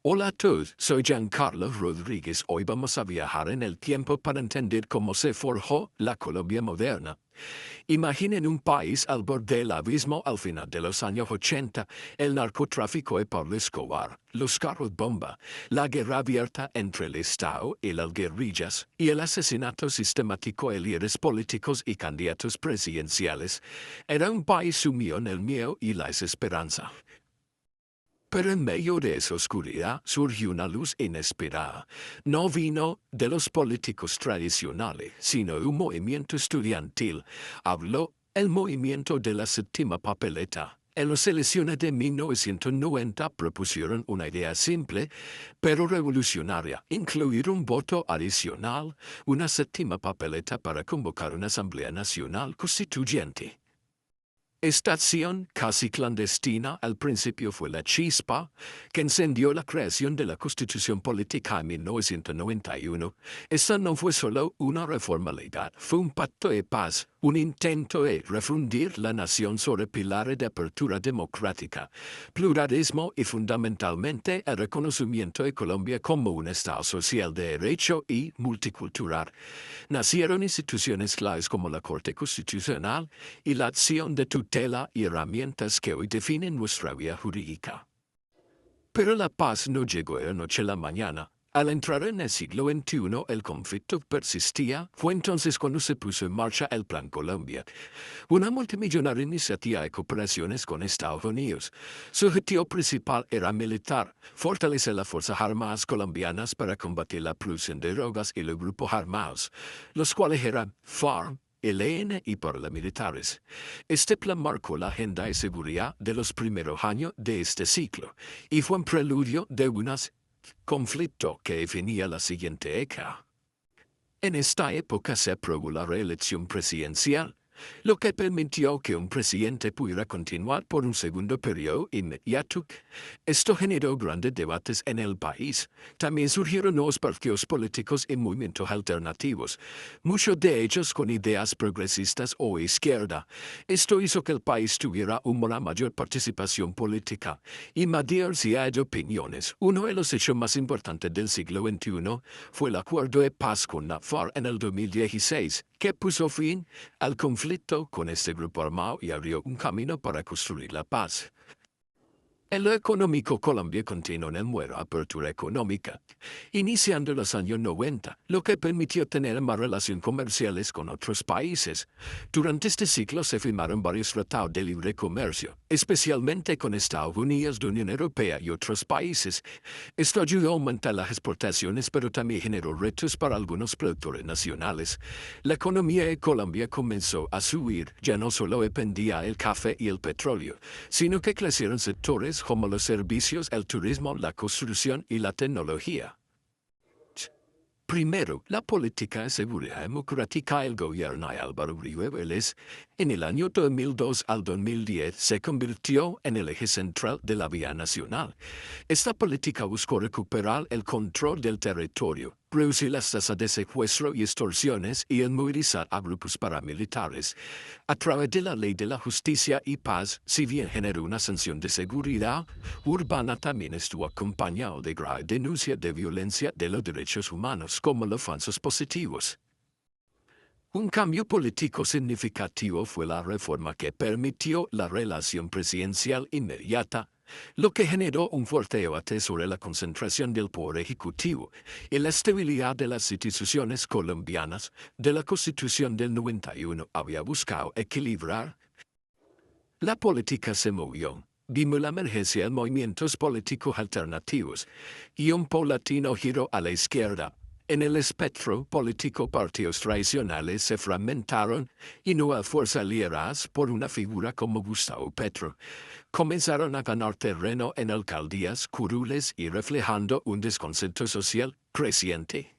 Hola a todos, soy Giancarlo Rodríguez. Hoy vamos a viajar en el tiempo para entender cómo se forjó la Colombia moderna. Imaginen un país al borde del abismo al final de los años 80, el narcotráfico de Pablo Escobar, los carros bomba, la guerra abierta entre el Estado y las guerrillas, y el asesinato sistemático de líderes políticos y candidatos presidenciales. Era un país sumido en el miedo y la desesperanza. Pero en medio de esa oscuridad surgió una luz inesperada. No vino de los políticos tradicionales, sino de un movimiento estudiantil. Habló el movimiento de la séptima papeleta. En las elecciones de 1990 propusieron una idea simple, pero revolucionaria: incluir un voto adicional, una séptima papeleta para convocar una Asamblea Nacional Constituyente. Esta acción casi clandestina al principio fue la chispa que encendió la creación de la Constitución Política en 1991. Esta no fue solo una reforma legal, fue un pacto de paz, un intento de refundir la nación sobre pilares de apertura democrática, pluralismo y fundamentalmente el reconocimiento de Colombia como un Estado social de derecho y multicultural. Nacieron instituciones claves como la Corte Constitucional y la acción de tutela y herramientas que hoy definen nuestra vía jurídica. Pero la paz no llegó de la noche a la mañana. Al entrar en el siglo XXI, el conflicto persistía. Fue entonces cuando se puso en marcha el Plan Colombia, una multimillonaria iniciativa de cooperaciones con Estados Unidos. Su objetivo principal era militar, fortalecer las Fuerzas Armadas colombianas para combatir la producción de drogas y los grupos armados, los cuales eran FARC, ELN y paramilitares. Este plan marcó la agenda de seguridad de los primeros años de este ciclo y fue un preludio de un conflicto que definía la siguiente década. En esta época se aprobó la reelección presidencial, lo que permitió que un presidente pudiera continuar por un segundo periodo inmediato. Esto generó grandes debates en el país. También surgieron nuevos partidos políticos y movimientos alternativos, muchos de ellos con ideas progresistas o izquierda. Esto hizo que el país tuviera una mayor participación política y más diversidad de opiniones. Uno de los hechos más importantes del siglo XXI fue el acuerdo de paz con la FARC en el 2016, que puso fin al conflicto con este grupo armado y abrió un camino para construir la paz. En lo económico, Colombia continuó en el muero apertura económica, iniciando en los años 90, lo que permitió tener más relaciones comerciales con otros países. Durante este ciclo se firmaron varios tratados de libre comercio, especialmente con Estados Unidos, la Unión Europea y otros países. Esto ayudó a aumentar las exportaciones, pero también generó retos para algunos productores nacionales. La economía de Colombia comenzó a subir. Ya no solo dependía del café y el petróleo, sino que crecieron sectores como los servicios, el turismo, la construcción y la tecnología. Primero, la política de seguridad democrática del gobierno de Álvaro Uribe Vélez en el año 2002 al 2010 se convirtió en el eje central de la vía nacional. Esta política buscó recuperar el control del territorio, reducir las tasas de secuestro y extorsiones y movilizar a grupos paramilitares. A través de la Ley de la Justicia y Paz, si bien generó una sanción de seguridad urbana, también estuvo acompañado de grave denuncia de violencia de los derechos humanos, como los falsos positivos. Un cambio político significativo fue la reforma que permitió la reelección presidencial inmediata, lo que generó un fuerte debate sobre la concentración del poder ejecutivo y la estabilidad de las instituciones colombianas. De la Constitución del 91 había buscado equilibrar. La política se movió. Vimos la emergencia de movimientos políticos alternativos y un paulatino giro a la izquierda. En el espectro político, partidos tradicionales se fragmentaron y nuevas fuerzas lideradas por una figura como Gustavo Petro comenzaron a ganar terreno en alcaldías, curules y reflejando un descontento social creciente.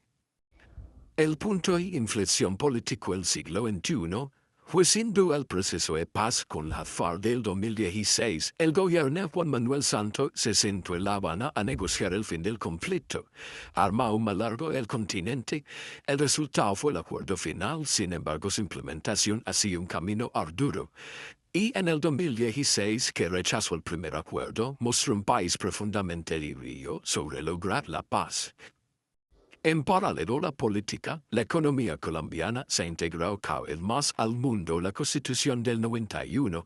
El punto de inflexión político del siglo XXI fue sin duda el proceso de paz con la FARC del 2016. El gobierno de Juan Manuel Santos se sentó en La Habana a negociar el fin del conflicto, armado más largo del continente. El resultado fue el acuerdo final. Sin embargo, su implementación ha sido un camino arduo Y en el 2016, que rechazó el primer acuerdo, mostró un país profundamente dividido sobre lograr la paz. En paralelo, la política, la economía colombiana se integró cada vez más al mundo. La Constitución del 91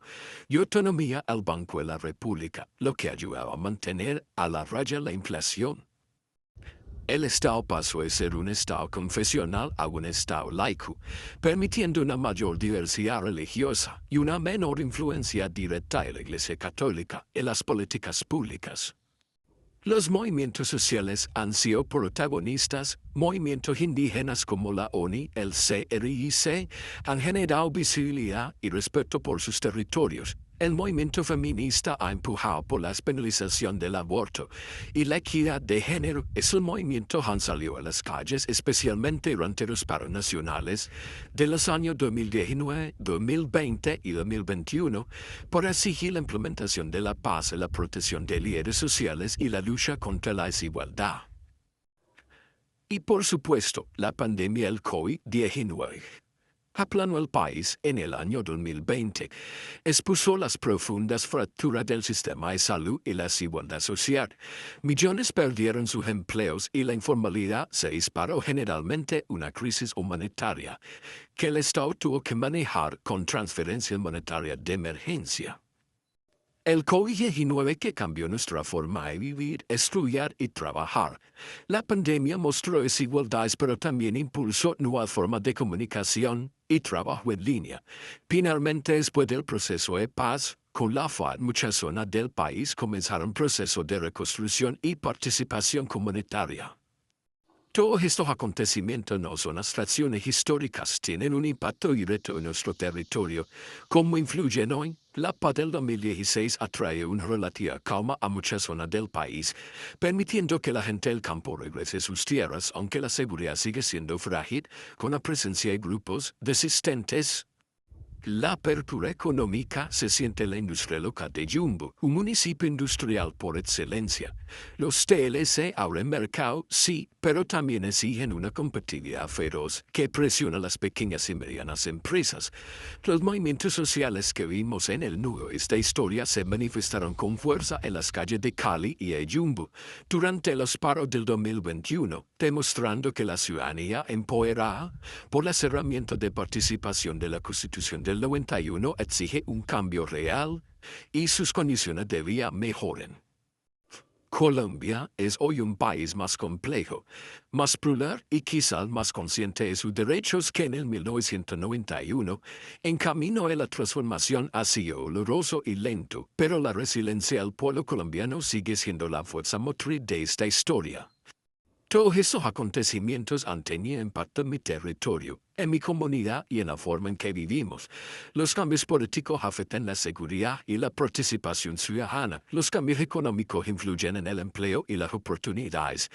y autonomía al Banco de la República, lo que ayudaba a mantener a la raya la inflación. El Estado pasó a ser un Estado confesional a un Estado laico, permitiendo una mayor diversidad religiosa y una menor influencia directa de la Iglesia Católica en las políticas públicas. Los movimientos sociales han sido protagonistas. Movimientos indígenas como la ONI, el CRIC, han generado visibilidad y respeto por sus territorios. El movimiento feminista ha empujado por la despenalización del aborto y la equidad de género. El movimiento han salido a las calles, especialmente durante los paros nacionales de los años 2019, 2020 y 2021, por exigir la implementación de la paz, la protección de líderes sociales y la lucha contra la desigualdad. Y por supuesto, la pandemia del COVID-19 aplanó el país en el año 2020, expuso las profundas fracturas del sistema de salud y la desigualdad social. Millones perdieron sus empleos y la informalidad se disparó, generalmente una crisis humanitaria que el Estado tuvo que manejar con transferencia monetaria de emergencia. El COVID-19 que cambió nuestra forma de vivir, estudiar y trabajar. La pandemia mostró desigualdades, pero también impulsó nuevas formas de comunicación y trabajo en línea. Finalmente, después del proceso de paz, con la FARC, muchas zonas del país comenzaron procesos de reconstrucción y participación comunitaria. Todos estos acontecimientos no son abstracciones históricas, tienen un impacto directo en nuestro territorio. ¿Cómo influyen hoy? La paz del 2016 atrae una relativa calma a muchas zonas del país, permitiendo que la gente del campo regrese a sus tierras, aunque la seguridad sigue siendo frágil, con la presencia de grupos desistentes. La apertura económica se siente en la industria local de Yumbo, un municipio industrial por excelencia. Los TLC abren mercado, sí, pero también exigen una competitividad feroz que presiona a las pequeñas y medianas empresas. Los movimientos sociales que vimos en el nudo de esta historia se manifestaron con fuerza en las calles de Cali y de Yumbo durante los paros del 2021, demostrando que la ciudadanía empoderada por las herramientas de participación de la Constitución del 91 exige un cambio real y sus condiciones de vida mejoren. Colombia es hoy un país más complejo, más plural y quizás más consciente de sus derechos que en el 1991. En camino a la transformación ha sido doloroso y lento, pero la resiliencia del pueblo colombiano sigue siendo la fuerza motriz de esta historia. Todos esos acontecimientos han tenido impacto en mi territorio, en mi comunidad y en la forma en que vivimos. Los cambios políticos afectan la seguridad y la participación ciudadana. Los cambios económicos influyen en el empleo y las oportunidades.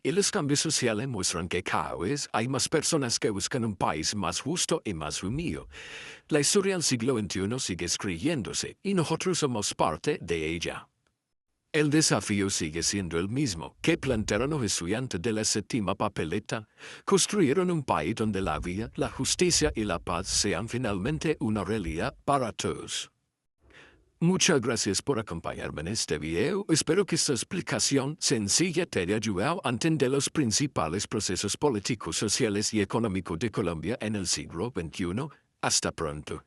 Y los cambios sociales muestran que cada vez hay más personas que buscan un país más justo y más unido. La historia del siglo XXI sigue escribiéndose y nosotros somos parte de ella. El desafío sigue siendo el mismo que plantearon los estudiantes de la séptima papeleta. Construyeron un país donde la vida, la justicia y la paz sean finalmente una realidad para todos. Muchas gracias por acompañarme en este video. Espero que esta explicación sencilla te haya ayudado a entender los principales procesos políticos, sociales y económicos de Colombia en el siglo XXI. Hasta pronto.